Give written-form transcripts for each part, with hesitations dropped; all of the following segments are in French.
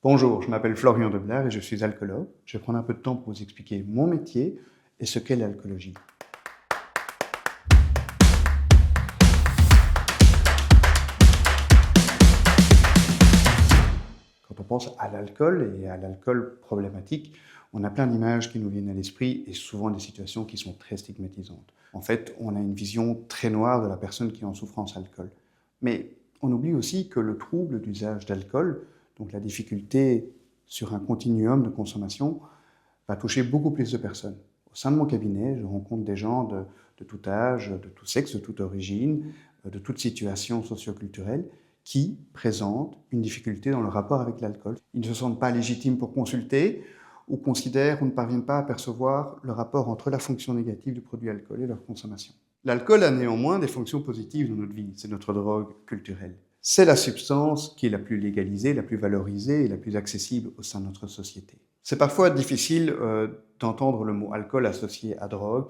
Bonjour, je m'appelle Florian Deblard et je suis alcoologue. Je vais prendre un peu de temps pour vous expliquer mon métier et ce qu'est l'alcoolologie. Quand on pense à l'alcool et à l'alcool problématique, on a plein d'images qui nous viennent à l'esprit et souvent des situations qui sont très stigmatisantes. En fait, on a une vision très noire de la personne qui est en souffrance alcool. Mais on oublie aussi que le trouble d'usage d'alcool, donc la difficulté sur un continuum de consommation, va toucher beaucoup plus de personnes. Au sein de mon cabinet, je rencontre des gens de tout âge, de tout sexe, de toute origine, de toute situation socio-culturelle, qui présentent une difficulté dans le rapport avec l'alcool. Ils ne se sentent pas légitimes pour consulter ou considèrent ou ne parviennent pas à percevoir le rapport entre la fonction négative du produit alcool et leur consommation. L'alcool a néanmoins des fonctions positives dans notre vie, c'est notre drogue culturelle. C'est la substance qui est la plus légalisée, la plus valorisée et la plus accessible au sein de notre société. C'est parfois difficile d'entendre le mot alcool associé à drogue,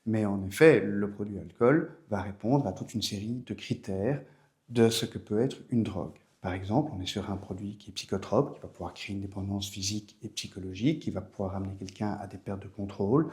mais en effet, le produit alcool va répondre à toute une série de critères de ce que peut être une drogue. Par exemple, on est sur un produit qui est psychotrope, qui va pouvoir créer une dépendance physique et psychologique, qui va pouvoir amener quelqu'un à des pertes de contrôle.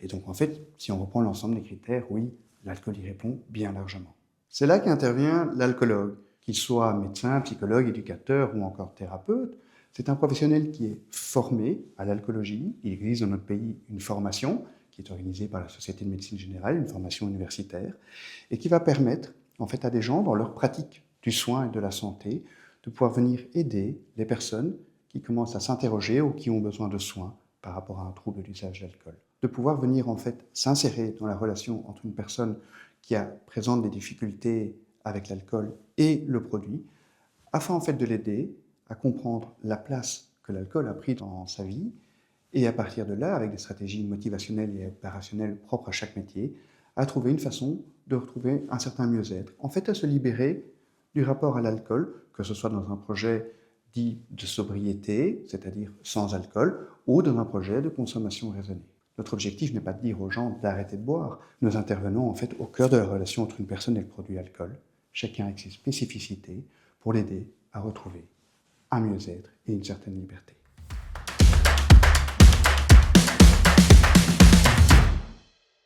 Et donc, en fait, si on reprend l'ensemble des critères, oui, l'alcool y répond bien largement. C'est là qu'intervient l'alcoologue, qu'il soit médecin, psychologue, éducateur ou encore thérapeute. C'est un professionnel qui est formé à l'alcoolologie. Il existe dans notre pays une formation qui est organisée par la Société de médecine générale, une formation universitaire, et qui va permettre en fait à des gens dans leur pratique du soin et de la santé de pouvoir venir aider les personnes qui commencent à s'interroger ou qui ont besoin de soins par rapport à un trouble d'usage d'alcool. De pouvoir venir en fait s'insérer dans la relation entre une personne qui présente des difficultés avec l'alcool et le produit, afin en fait de l'aider à comprendre la place que l'alcool a pris dans sa vie et à partir de là, avec des stratégies motivationnelles et opérationnelles propres à chaque métier, à trouver une façon de retrouver un certain mieux-être. En fait, à se libérer du rapport à l'alcool, que ce soit dans un projet dit de sobriété, c'est-à-dire sans alcool, ou dans un projet de consommation raisonnée. Notre objectif n'est pas de dire aux gens d'arrêter de boire. Nous intervenons en fait au cœur de la relation entre une personne et le produit alcool, chacun avec ses spécificités, pour l'aider à retrouver un mieux-être et une certaine liberté.